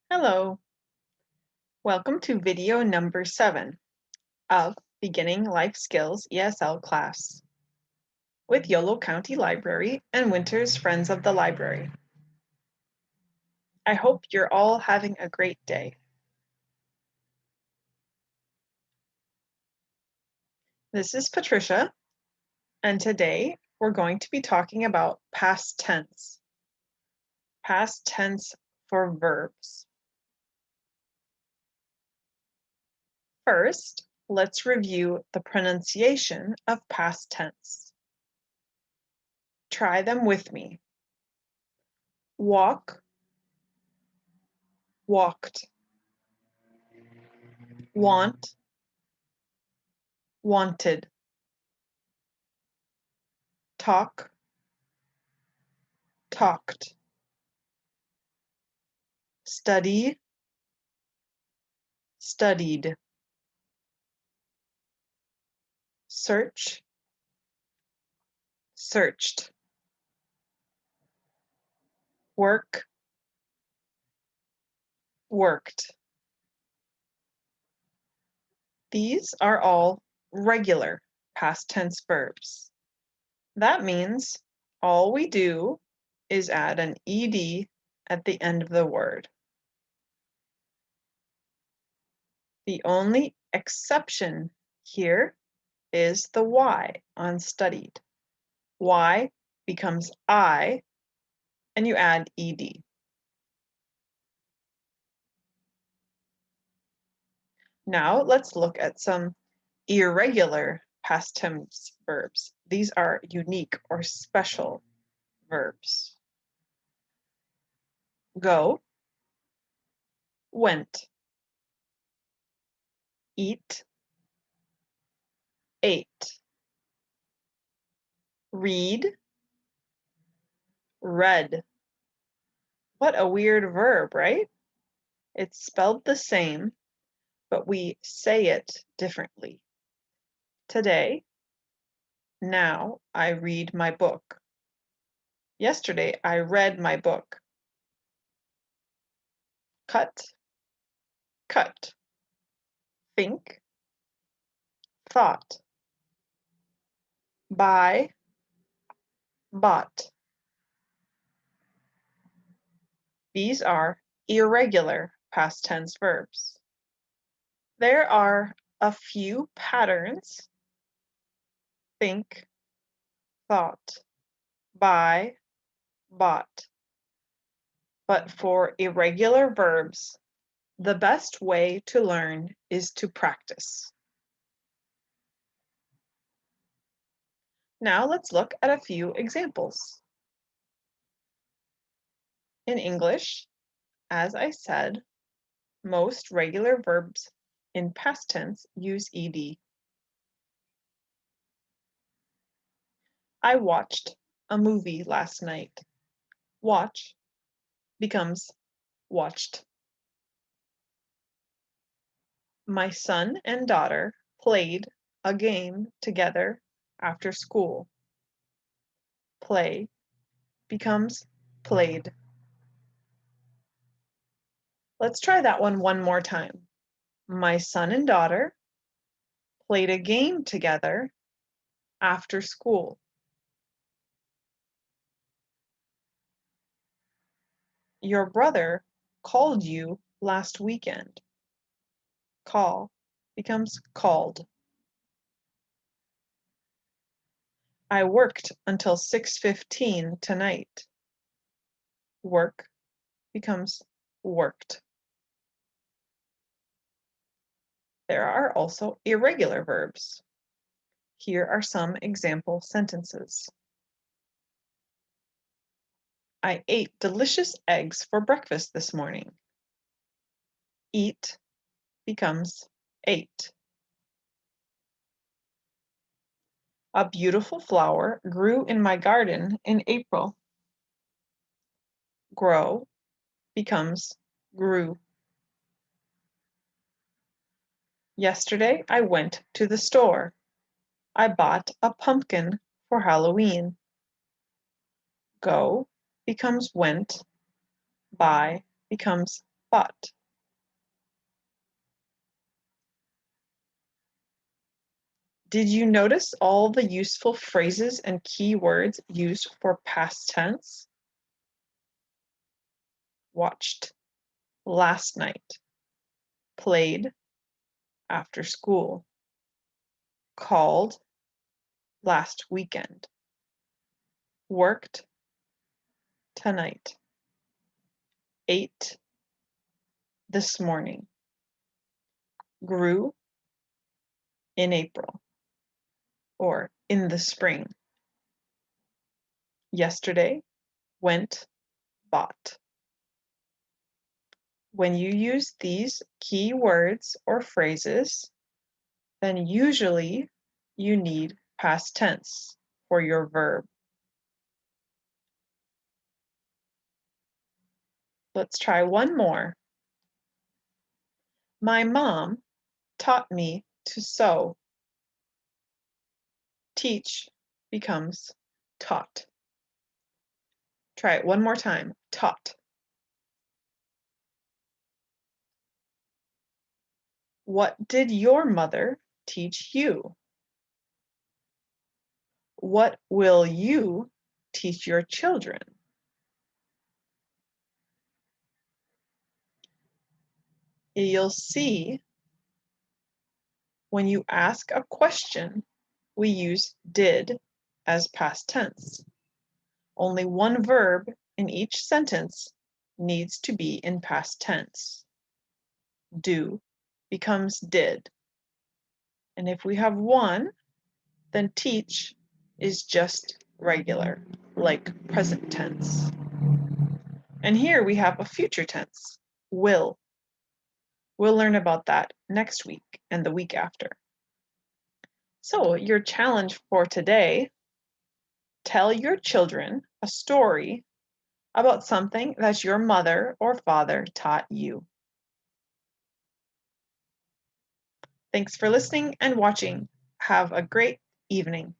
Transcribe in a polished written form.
Hello, welcome to video number 7 of Beginning Life Skills ESL class with Yolo County Library and Winter's Friends of the Library. I hope you're all having a great day. This is Patricia, and today we're going to be talking about past tense for verbs. First, let's review the pronunciation of past tense. Try them with me. Walk, walked. Want, wanted. Talk, talked. Study, studied. Search, searched. Work, worked. These are all regular past tense verbs. That means all we do is add an ed at the end of the word. The only exception here is the y on studied. Y becomes I, and you add ed. Now let's look at some irregular past tense verbs. These are unique or special verbs. Go, went. Eat, ate. Read, read. What a weird verb, right? It's spelled the same, but we say it differently. Today, now I read my book. Yesterday, I read my book. Cut, cut. Think, thought. Buy, bought. These are irregular past tense verbs. There are a few patterns. Think, thought, buy, bought. But for irregular verbs, the best way to learn is to practice. Now let's look at a few examples. In English, as I said, most regular verbs in past tense use ed. I watched a movie last night. Watch becomes watched. My son and daughter played a game together after school. Play becomes played. Let's try that one more time. My son and daughter played a game together after school. Your brother called you last weekend. Call becomes called. I worked until 6:15 tonight. Work becomes worked. There are also irregular verbs. Here are some example sentences. I ate delicious eggs for breakfast this morning. Eat becomes ate. A beautiful flower grew in my garden in April. Grow becomes grew. Yesterday I went to the store. I bought a pumpkin for Halloween. Go becomes went. Buy becomes thought. Did you notice all the useful phrases and key words used for past tense? Watched last night, played after school, called last weekend, worked tonight, ate this morning, grew in April or in the spring, yesterday, went, bought. When you use these key words or phrases, then usually you need past tense for your verb. Let's try one more. My mom taught me to sew. Teach becomes taught. Try it one more time. Taught. What did your mother teach you? What will you teach your children? You'll see when you ask a question, we use did as past tense. Only one verb in each sentence needs to be in past tense. Do becomes did. And if we have one, then teach is just regular, like present tense. And here we have a future tense, will. We'll learn about that next week and the week after. So your challenge for today, tell your children a story about something that your mother or father taught you. Thanks for listening and watching. Have a great evening.